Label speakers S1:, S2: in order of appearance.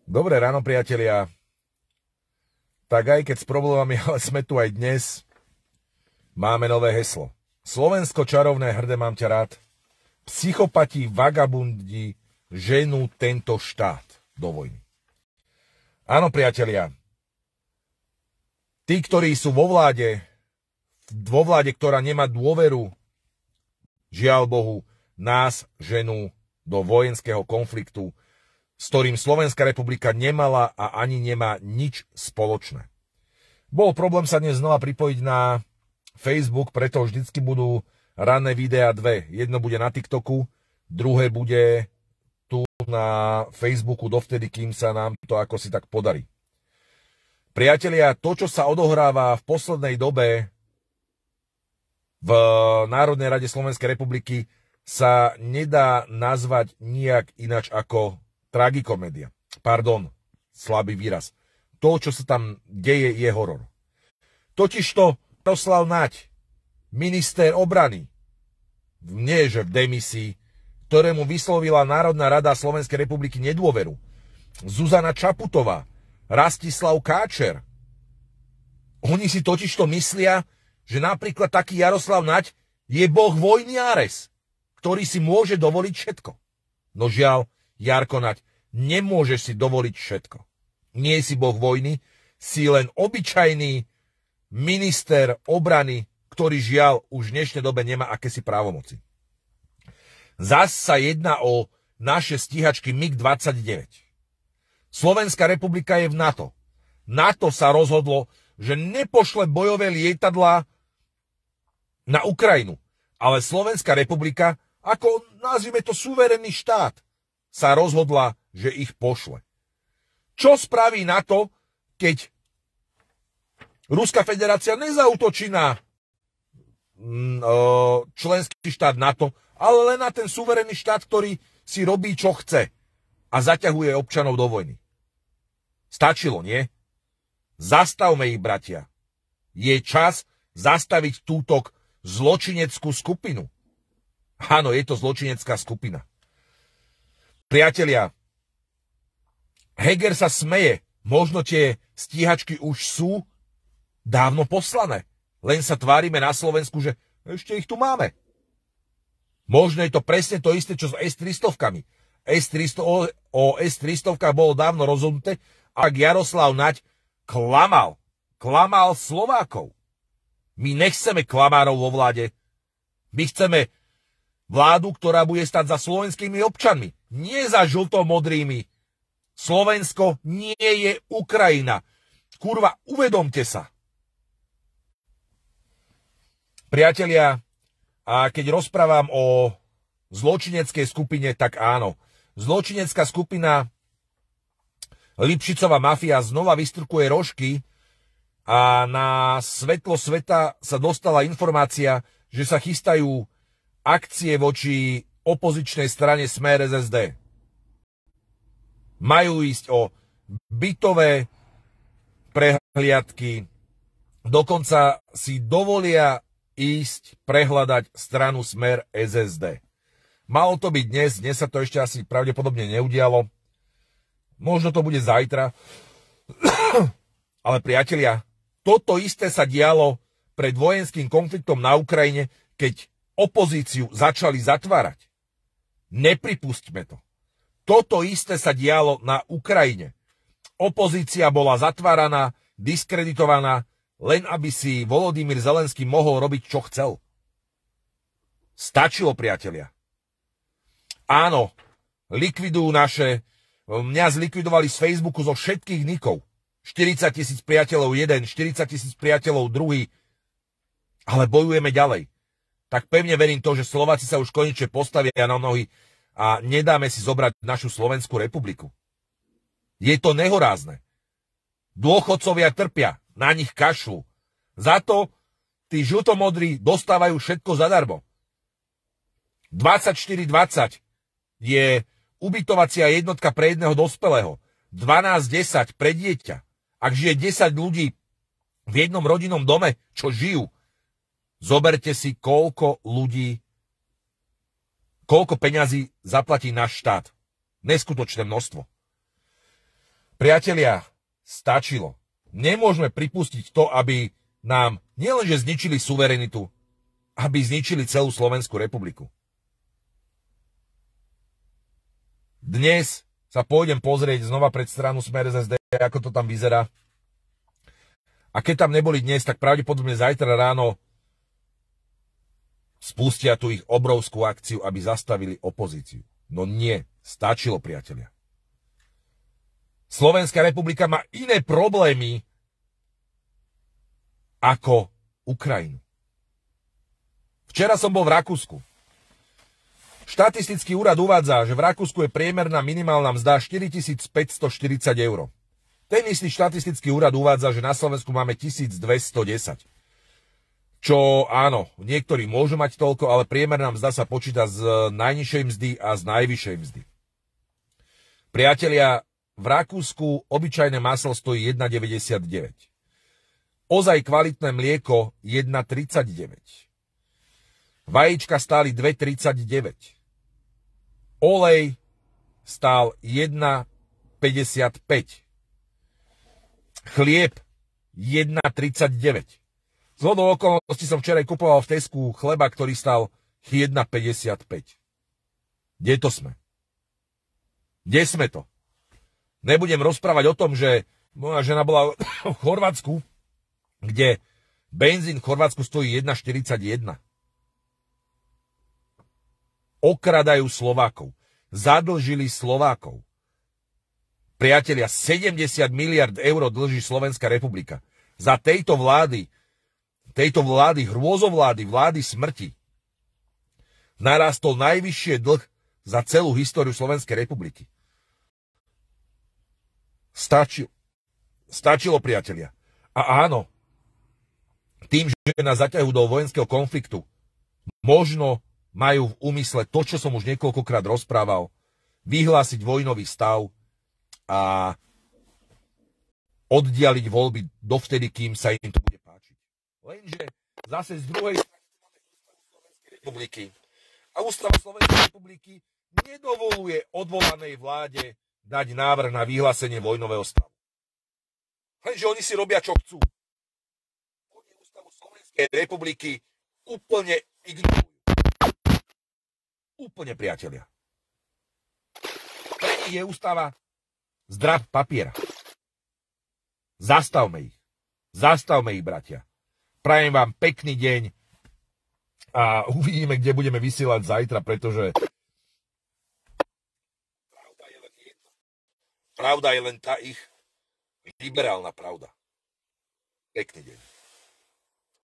S1: Dobré ráno, priatelia. Tak aj keď s problémami, ale sme tu aj dnes, máme nové heslo. Slovensko čarovné, hrdé, mám ťa rád. Psychopati, vagabundi ženú tento štát do vojny. Áno, priatelia. Tí, ktorí sú vo vláde, ktorá nemá dôveru, žiaľ Bohu, nás ženú do vojenského konfliktu, s ktorým Slovenská republika nemala a ani nemá nič spoločné. Bol problém sa dnes znova pripojiť na Facebook, preto vždycky budú ranné videá dve. Jedno bude na TikToku, druhé bude tu na Facebooku dovtedy, kým sa nám to ako si tak podarí. Priatelia, to, čo sa odohráva v poslednej dobe v Národnej rade Slovenskej republiky, sa nedá nazvať nijak ináč ako tragikomédia. Pardon, slabý výraz. To, čo sa tam deje, je horor. Totižto Jaroslav Naď, minister obrany, nie že v demisii, ktorému vyslovila Národná rada Slovenskej republiky nedôveru, Zuzana Čaputová, Rastislav Káčer. Oni si totižto myslia, že napríklad taký Jaroslav Naď je boh vojny Ares, ktorý si môže dovoliť všetko. No žiaľ, Jarko Naď, nemôžeš si dovoliť všetko. Nie si boh vojny, si len obyčajný minister obrany, ktorý žiaľ už v dnešnej dobe nemá akési právomoci. Zas sa jedná o naše stíhačky MiG-29. Slovenská republika je v NATO. NATO sa rozhodlo, že nepošle bojové lietadlá na Ukrajinu, ale Slovenská republika, ako nazvime to suverénny štát, sa rozhodla, že ich pošle. Čo spraví NATO, keď Ruská federácia nezautočí na členský štát NATO, ale len na ten suverénny štát, ktorý si robí, čo chce a zaťahuje občanov do vojny? Stačilo, nie? Zastavme ich, bratia. Je čas zastaviť túto zločineckú skupinu. Áno, je to zločinecká skupina. Priatelia, Heger sa smeje. Možno tie stíhačky už sú dávno poslané. Len sa tvárime na Slovensku, že ešte ich tu máme. Možno je to presne to isté, čo s S-300-kami. O S-300-kách bolo dávno rozhodnuté, ak Jaroslav Naď klamal Slovákov. My nechceme klamárov vo vláde. My chceme vládu, ktorá bude stať za slovenskými občanmi, nie za žlto-modrými. Slovensko nie je Ukrajina. Kurva, uvedomte sa. Priatelia, a keď rozprávam o zločineckej skupine, tak áno. Zločinecká skupina Lipšicová mafia znova vystrkuje rožky a na svetlo sveta sa dostala informácia, že sa chystajú akcie voči opozičnej strane Smer SSD. Majú ísť o bytové prehliadky, dokonca si dovolia ísť prehľadať stranu Smer SSD. Malo to byť dnes sa to ešte asi pravdepodobne neudialo. Možno to bude zajtra. Ale priatelia, toto isté sa dialo pred vojenským konfliktom na Ukrajine, keď opozíciu začali zatvárať. Nepripustíme to. Toto isté sa dialo na Ukrajine. Opozícia bola zatváraná, diskreditovaná, len aby si Volodymyr Zelenský mohol robiť, čo chcel. Stačilo, priatelia. Áno, likvidujú mňa zlikvidovali z Facebooku zo všetkých nikov. 40 000 priateľov jeden, 40 000 priateľov druhý. Ale bojujeme ďalej. Tak pevne verím to, že Slováci sa už konečne postavia na nohy a nedáme si zobrať našu Slovenskú republiku. Je to nehorázne. Dôchodcovia trpia, na nich kašľú. Za to tí žltomodrí dostávajú všetko zadarmo. 24-20 je ubytovacia jednotka pre jedného dospelého. 12-10 pre dieťa. Ak žije 10 ľudí v jednom rodinnom dome, čo žijú, zoberte si, koľko peňazí zaplatí náš štát. Neskutočné množstvo. Priatelia, stačilo. Nemôžeme pripustiť to, aby nám nielenže zničili suverenitu, aby zničili celú Slovenskú republiku. Dnes sa pôjdem pozrieť znova pred stranu Smer SSD, ako to tam vyzerá. A keď tam neboli dnes, tak pravdepodobne zajtra ráno spustia tu ich obrovskú akciu, aby zastavili opozíciu. No nie, stačilo, priatelia. Slovenská republika má iné problémy ako Ukrajinu. Včera som bol v Rakúsku. Štatistický úrad uvádza, že v Rakúsku je priemerná minimálna mzda 4540 eur. Ten istý štatistický úrad uvádza, že na Slovensku máme 1210. Čo áno, niektorí môžu mať toľko, ale priemerná mzda sa počíta z najnižšej mzdy a z najvyššej mzdy. Priatelia, v Rakúsku obyčajné maslo stojí 1,99. Ozaj kvalitné mlieko 1,39. Vajíčka stáli 2,39. Olej stál 1,55. Chlieb 1,39. Zhodou okolností som včera kupoval v Tesku chleba, ktorý stal 1,55. Kde to sme? Kde sme to? Nebudem rozprávať o tom, že moja žena bola v Chorvátsku, kde benzín v Chorvátsku stojí 1,41. Okradajú Slovákov. Zadlžili Slovákov. Priatelia, 70 miliard eur dlží Slovenská republika. Za tejto vlády, hrôzovlády, vlády smrti, narastol najvyššie dlh za celú históriu Slovenskej republiky. Stačilo, priatelia. A áno, tým, že nás zaťahujú do vojenského konfliktu, možno majú v úmysle to, čo som už niekoľkokrát rozprával, vyhlásiť vojnový stav a oddialiť voľby dovtedy, kým sa im to bude páčiť. Lenže zase z druhej strany Slovenskej republiky a ústava Slovenskej republiky nedovoluje odvolanej vláde dať návrh na vyhlásenie vojnového stavu. Lenže oni si robia, čo chcú. Oni ústavu Slovenskej republiky úplne ignorujú. Úplne, priatelia. Pre nich je ústava zdrab papiera. Zastavme ich, bratia. Prajem vám pekný deň a uvidíme, kde budeme vysielať zajtra, pretože pravda je len tá ich liberálna pravda. Pekný deň.